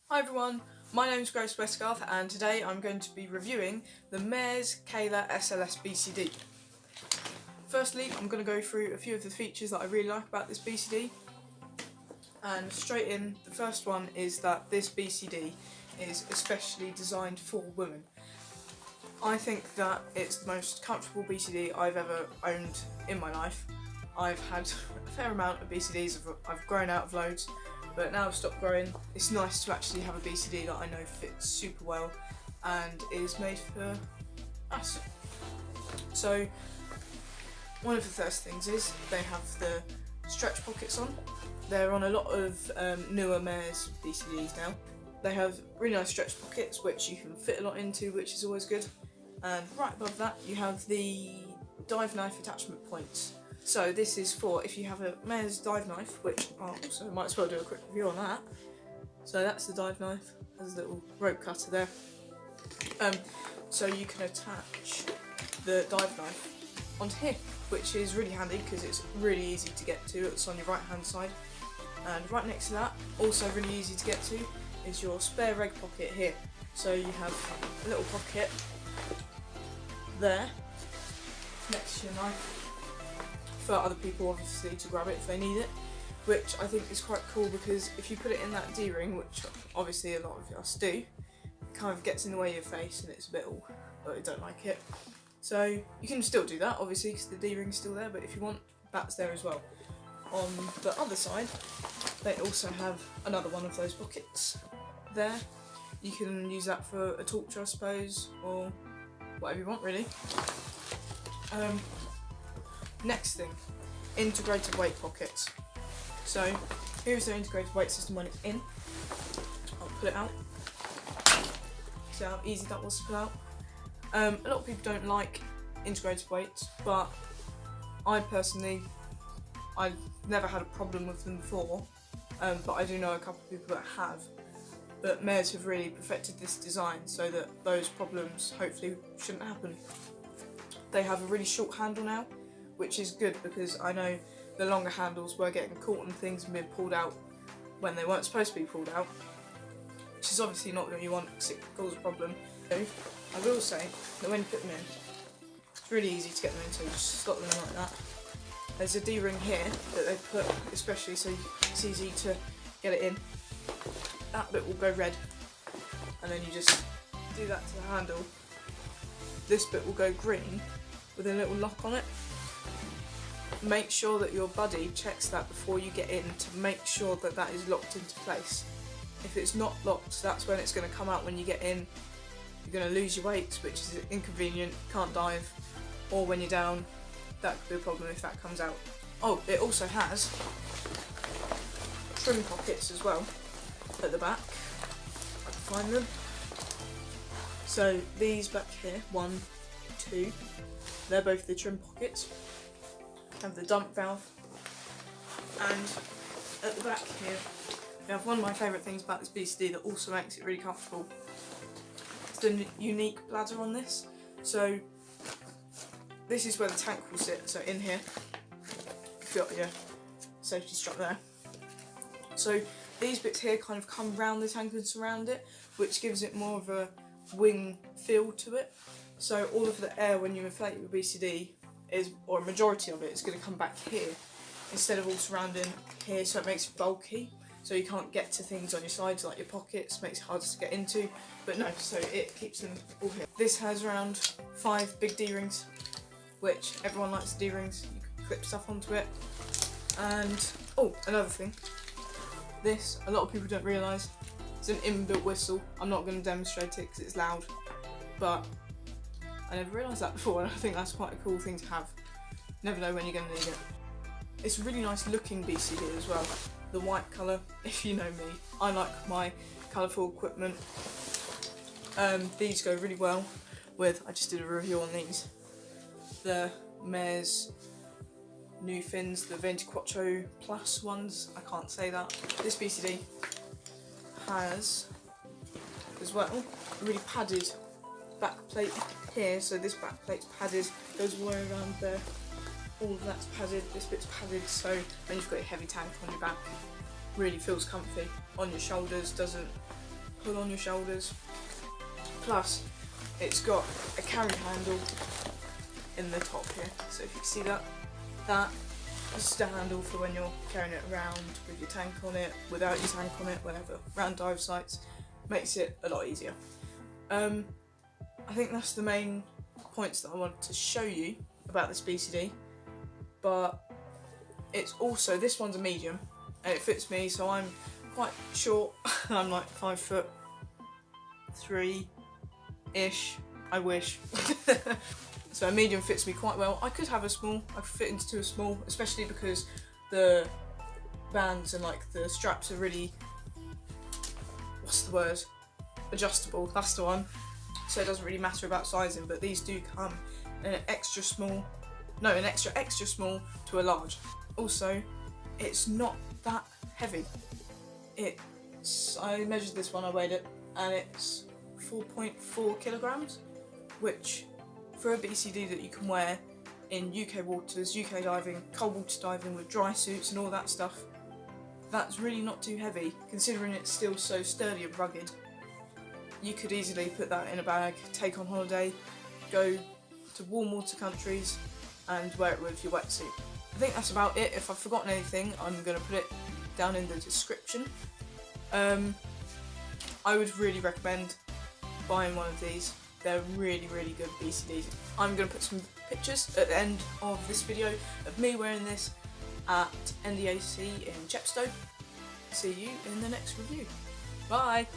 Hi everyone, my name is Westgarth and today I'm going to be reviewing the Mares Kaila SLS BCD. Firstly, I'm going to go through a few of the features that I really like about this BCD, and straight in, the first one is that this BCD is especially designed for women. I think that it's the most comfortable BCD I've ever owned in my life. I've had a fair amount of BCDs, I've grown out of loads, but now I've stopped growing. It's nice to actually have a BCD that I know fits super well and is made for us. So one of the first things is they have the stretch pockets on. They're on a lot of newer Mares BCDs now. They have really nice stretch pockets which you can fit a lot into, which is always good. And right above that you have the dive knife attachment points. So this is for if you have a Mares dive knife, which I also might as well do a quick review on that. So that's the dive knife, there's a little rope cutter there. So you can attach the dive knife onto here, which is really handy because it's really easy to get to. It's on your right hand side. And right next to that, also really easy to get to, is your spare reg pocket here. So you have a little pocket there next to your knife for other people obviously to grab it if they need it, which I think is quite cool because if you put it in that D-ring, which obviously a lot of us do, it kind of gets in the way of your face and it's a bit I don't like it. So you can still do that obviously because the D-ring's still there, but if you want, that's there as well. On the other side they also have another one of those pockets there. You can use that for a torch I suppose, or whatever you want really. Next thing, integrated weight pockets. So here's the integrated weight system when it's in. I'll pull it out. See how easy that was to pull out. A lot of people don't like integrated weights, but I personally, I've never had a problem with them before, but I do know a couple of people that have. But Mares have really perfected this design so that those problems hopefully shouldn't happen. They have a really short handle now, which is good because I know the longer handles were getting caught in things and being pulled out when they weren't supposed to be pulled out, which is obviously not what you want because it can cause a problem. So I will say that when you put them in, it's really easy to get them into, just slot them in like that. There's a D-ring here that they put especially so it's easy to get it in. That bit will go red and then you just do that to the handle. This bit will go green with a little lock on it. Make sure that your buddy checks that before you get in to make sure that that is locked into place. If it's not locked, that's when it's going to come out when you get in. You're going to lose your weights, which is inconvenient, can't dive, or when you're down, that could be a problem if that comes out. Oh, it also has trim pockets as well at the back, if I can find them. So these back here, 1, 2, they're both the trim pockets. Have the dump valve, and at the back here we have one of my favourite things about this BCD that also makes it really comfortable. It's the unique bladder on this. So this is where the tank will sit, so in here you've got your safety strap there. So these bits here kind of come round the tank and surround it, which gives it more of a wing feel to it. So all of the air when you inflate your BCD or a majority of it is going to come back here instead of all surrounding here, so it makes it bulky, so you can't get to things on your sides like your pockets, makes it harder to get into, but no, so it keeps them all here. This has around 5 big D-rings, which everyone likes the D-rings, you can clip stuff onto it. And oh, another thing, this, a lot of people don't realise, it's an inbuilt whistle. I'm not going to demonstrate it because it's loud, but I never realised that before, and I think that's quite a cool thing to have. Never know when you're going to need it. It's a really nice looking BCD as well. The white colour, if you know me, I like my colourful equipment. These go really well with, I just did a review on these, the Mares new fins, the 24 Plus ones, I can't say that. This BCD has, as well, a really padded back plate here, so this back plate's padded, goes all the way around there, all of that's padded, this bit's padded, so when you've got a heavy tank on your back, really feels comfy on your shoulders, doesn't pull on your shoulders. Plus, it's got a carry handle in the top here. So if you can see that, that is just a handle for when you're carrying it around with your tank on it, without your tank on it, whatever. Around dive sites, makes it a lot easier. I think that's the main points that I wanted to show you about this BCD. But it's also, this one's a medium and it fits me, so I'm quite short. I'm like 5'3"-ish, I wish. So a medium fits me quite well. I could have a small, I could fit into a small, especially because the bands and like the straps are really, what's the word? Adjustable, that's the one. So it doesn't really matter about sizing, but these do come in an extra small, no, an extra small to a large. Also, it's not that heavy. I measured this one, I weighed it, and it's 4.4 kilograms, which for a BCD that you can wear in UK waters, UK diving, cold water diving with dry suits and all that stuff, that's really not too heavy, considering it's still so sturdy and rugged. You could easily put that in a bag, take on holiday, go to warm water countries and wear it with your wetsuit. I think that's about it. If I've forgotten anything, I'm going to put it down in the description. I would really recommend buying one of these. They're really, really good BCDs. I'm going to put some pictures at the end of this video of me wearing this at NDAC in Chepstow. See you in the next review. Bye!